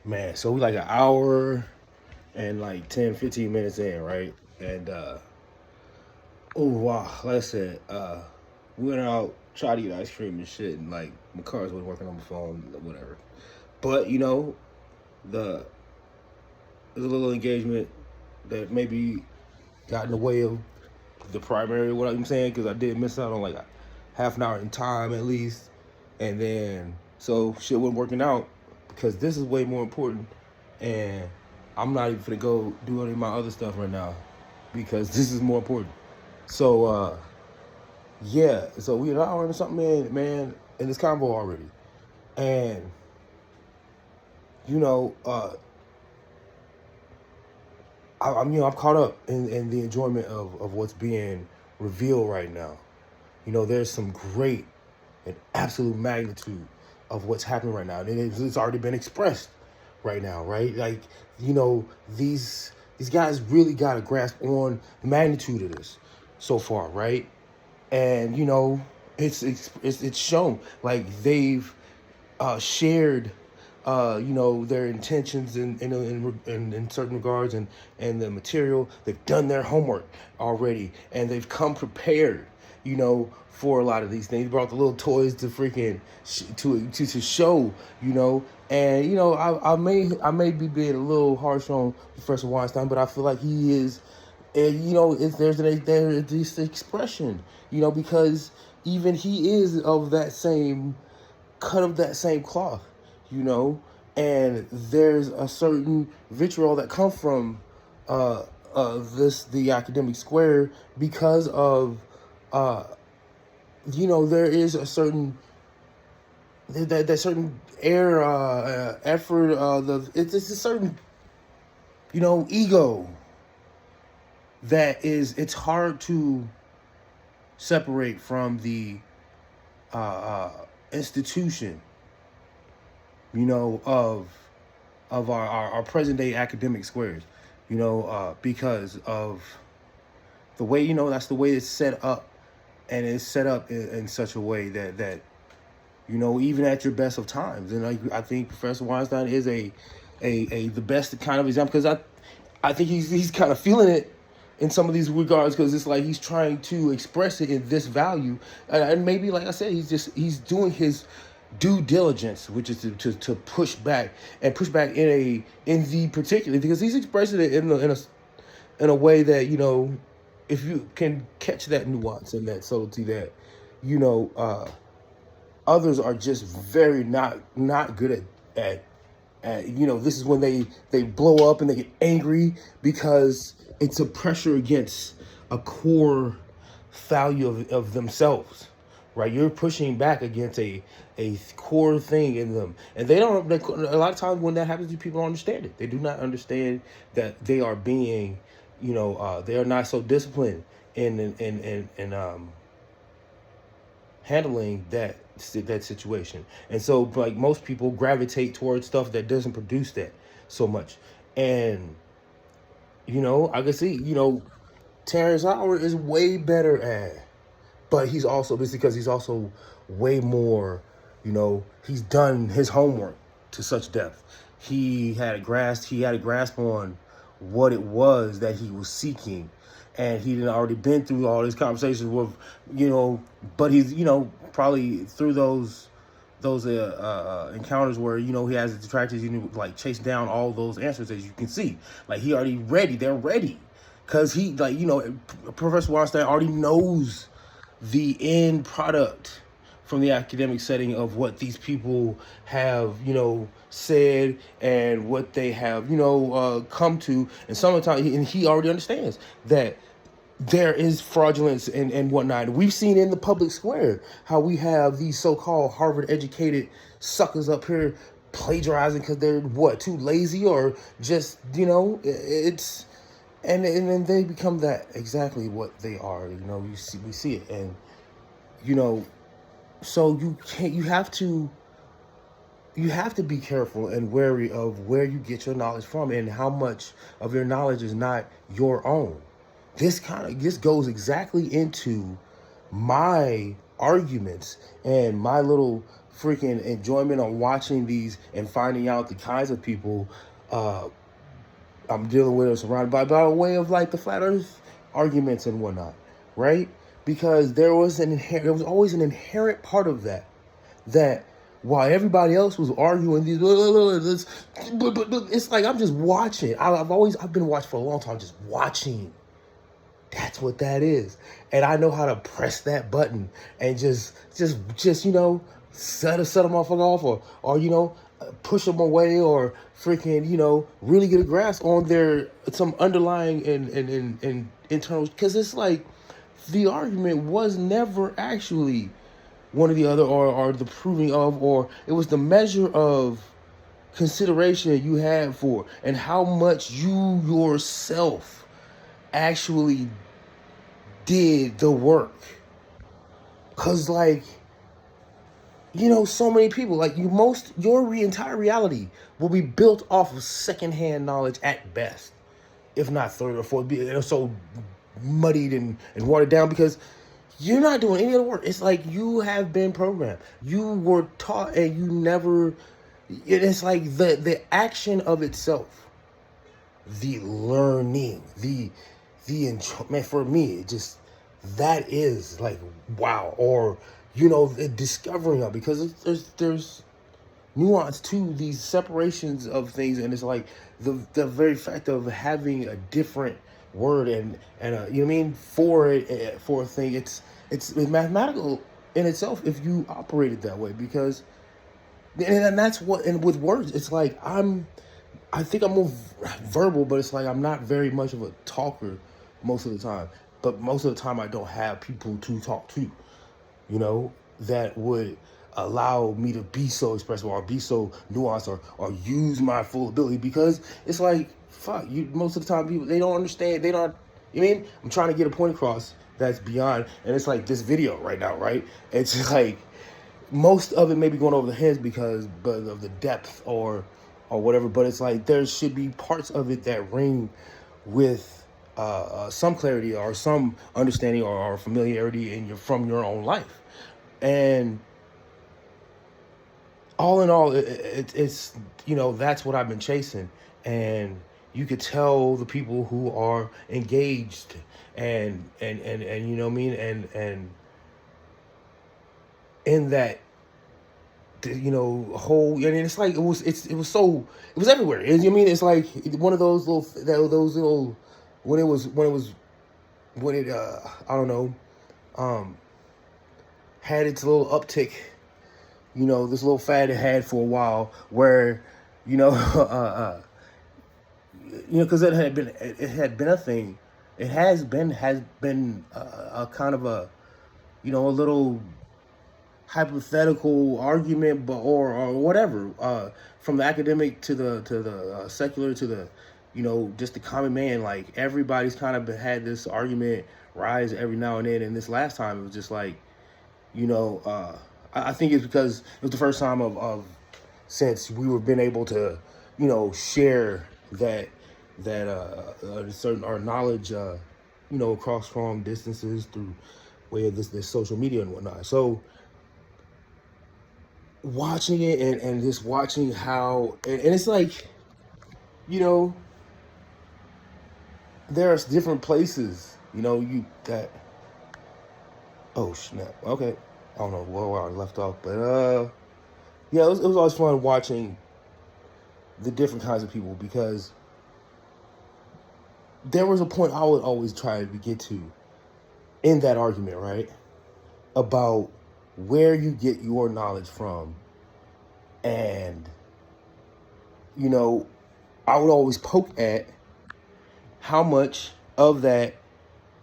Man, so we like an hour and like 10, 15 minutes in, right? And oh wow, like I said, we went out, tried to eat ice cream and shit, and like my cars wasn't working on my phone, whatever. But the there's a little engagement that maybe got in the way of the primary, what I'm saying, because I did miss out on like a half an hour in time at least. And then so shit wasn't working out because this is way more important, and I'm not even gonna go do any of my other stuff right now because this is more important. So yeah, so we an hour and something in this convo already, and you know I'm caught up in the enjoyment of what's being revealed right now. There's some great and absolute magnitude of what's happening right now, and it's already been expressed right now, right? Like, these guys really got a grasp on the magnitude of this so far, right? And it's shown like they've shared their intentions in certain regards, and the material. They've done their homework already, and they've come prepared, for a lot of these things. They brought the little toys to freaking to show, and I may be being a little harsh on Professor Weinstein, but I feel like he is. And there's this expression, because even he is of that same cut of that same cloth, you know, and there's a certain vitriol that comes from the academic square because of uh, there is a certain that certain air effort it's a certain ego that is it's hard to separate from the uh, uh, institution, of our present day academic squares, because of the way, that's the way it's set up, and it's set up in such a way that even at your best of times. And I think Professor Weinstein is a the best kind of example, because I think he's kind of feeling it in some of these regards, because it's like he's trying to express it in this value, and maybe, like I said, he's doing his due diligence, which is to push back in the particular, because he's expressing it in a way that, if you can catch that nuance and that subtlety, that you know uh others are just very not good at this is when they blow up and they get angry, because it's a pressure against a core value of themselves, right? You're pushing back against a core thing in them, and a lot of times when that happens, people don't understand it. They do not understand that they are being, they are not so disciplined in handling that situation. And so, like, most people gravitate towards stuff that doesn't produce that so much. And I can see, Terrence Howard is way better at, but it's because he's also way more, he's done his homework to such depth. He had a grasp on what it was that he was seeking, and he had already been through all these conversations with, but he's, probably through those encounters where, he has the detractors, like, chase down all those answers. As you can see, like, they're ready, because he, like, Professor Weinstein already knows the end product from the academic setting of what these people have, said, and what they have, come to. And sometimes, and he already understands that there is fraudulence and whatnot. We've seen in the public square how we have these so-called Harvard educated suckers up here plagiarizing because they're too lazy, or just, it's, and then they become that exactly what they are. We see it. And you know so you have to be careful and wary of where you get your knowledge from, and how much of your knowledge is not your own. This goes exactly into my arguments and my little freaking enjoyment on watching these and finding out the kinds of people I'm dealing with or surrounded by way of like the flat Earth arguments and whatnot, right? Because there was always an inherent part of that while everybody else was arguing these, it's like I'm just watching. I've been watching for a long time, just watching. That's what that is, and I know how to press that button and just set a motherfucker off, or push them away, or freaking really get a grasp on their some underlying and internal, because it's like the argument was never actually one or the other, or the proving of, or it was the measure of consideration you had for and how much you yourself actually did the work. Cause like, so many people, like your entire reality will be built off of secondhand knowledge at best, if not third or fourth. It's so muddied and watered down because you're not doing any of the work. It's like you have been programmed. You were taught and you never, it's like the action of itself, the learning, the enjoyment for me, it just, that is like, wow. Or, the discovering of, because there's nuance to these separations of things. And it's like the very fact of having a different word and you know what I mean, for a thing, it's mathematical in itself if you operate it that way. Because and that's what, and with words, it's like I think I'm more verbal, but it's like I'm not very much of a talker most of the time. But most of the time I don't have people to talk to, that would allow me to be so expressive or be so nuanced or use my full ability. Because it's like, fuck, most of the time people, they don't understand, they don't, I'm trying to get a point across that's beyond, and it's like this video right now, right? It's like, most of it may be going over the heads because of the depth or whatever, but it's like there should be parts of it that ring with some clarity or some understanding or familiarity from your own life. And all in all, it's that's what I've been chasing. And you could tell the people who are engaged and you know what I mean, and in that whole, and it's like it was everywhere. It's like one of those little when it I don't know, had its little uptick, this little fad it had for a while, where because it had been a thing. It has been a kind of a a little hypothetical argument, but or whatever, from the academic to the secular to the just the common man. Like, everybody's kind of had this argument rise every now and then. And this last time, it was just like, I think it's because it was the first time of since we were been able to share that certain our knowledge across long distances through way of this social media and whatnot. So watching it and just watching how and it's like there's different places that, oh snap, okay, I don't know where I left off, but yeah, it was always fun watching the different kinds of people, because there was a point I would always try to get to in that argument, right, about where you get your knowledge from. And I would always poke at how much of that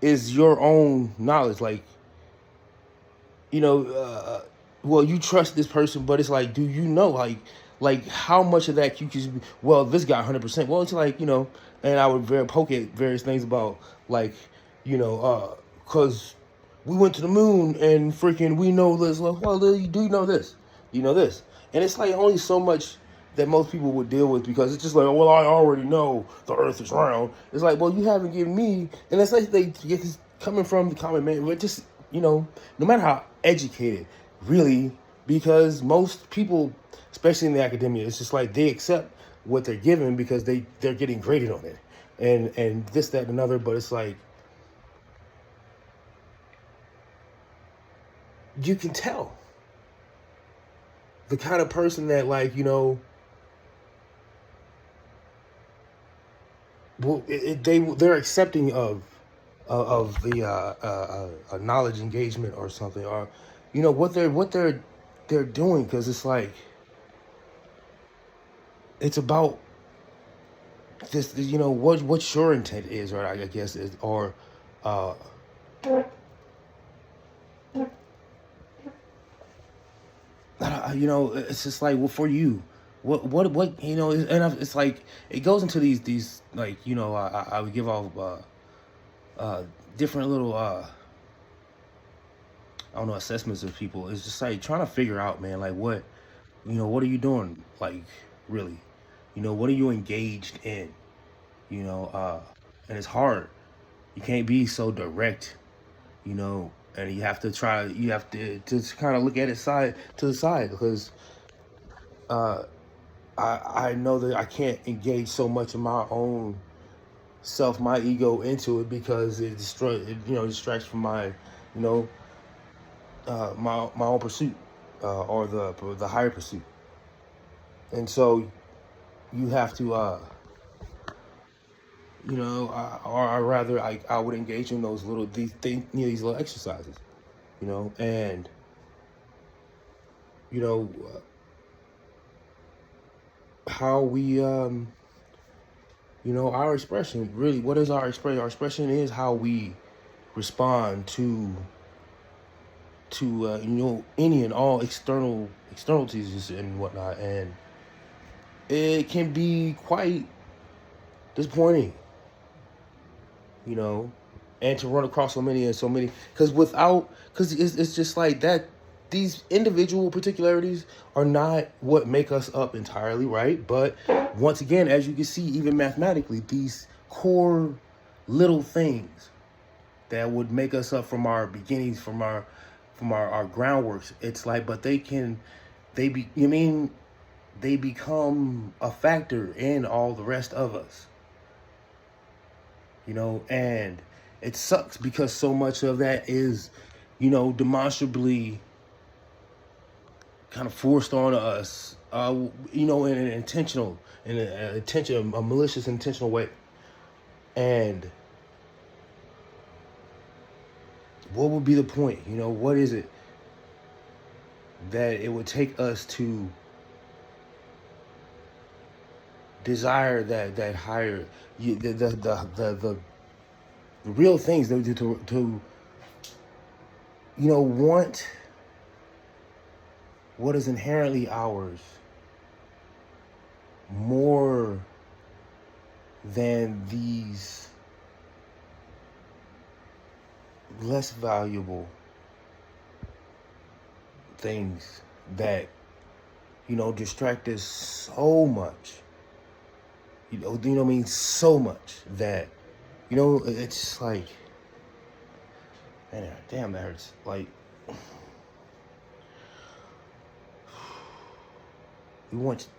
is your own knowledge. Like, well, you trust this person, but it's like, do you know, like how much of that you can, well, this guy 100%. Well, it's like, and I would poke at various things about, like, because we went to the moon and freaking we know this. Like, well, do you know this? You know this? And it's like only so much that most people would deal with, because it's just like, well, I already know the earth is round. It's like, well, you haven't given me, and it's like it's coming from the common man. But just, no matter how educated, really, because most people, especially in the academia, it's just like they accept what they're given because they're getting graded on it, and this, that, and another. But it's like you can tell the kind of person that, like, well, they're accepting of the knowledge engagement or something, or what they're doing, because it's like it's about this, what your intent is, or I guess is, or uh it's just like, well, for you, what it's like it goes into these, like, I would give off different little I don't know, assessments of people. It's just like trying to figure out, man, like, what are you doing, like, really, what are you engaged in, you know and it's hard. You can't be so direct, and you have to just kind of look at it side to the side, because uh I know that I can't engage so much of my own self, my ego into it, because it distracts from my, you know my own pursuit, or the higher pursuit. And so you have to, or rather, I would engage in those little these things, these little exercises, and you know how we, our expression, really, what is our expression? Our expression is how we respond to any and all externalities and whatnot, and it can be quite disappointing, you know, and to run across so many, because it's just like that. These individual particularities are not what make us up entirely, right? But once again, as you can see, even mathematically, these core little things that would make us up from our beginnings, from our groundworks. It's like, but they be you mean they become a factor in all the rest of us, and it sucks because so much of that is, demonstrably kind of forced on us, in an intentional, a malicious, intentional way. And what would be the point? What is it that it would take us to desire that higher, the real things, to want what is inherently ours more than these less valuable things that distract us so much. What I mean, so much that it's just like, man, damn, that hurts. Like, we want.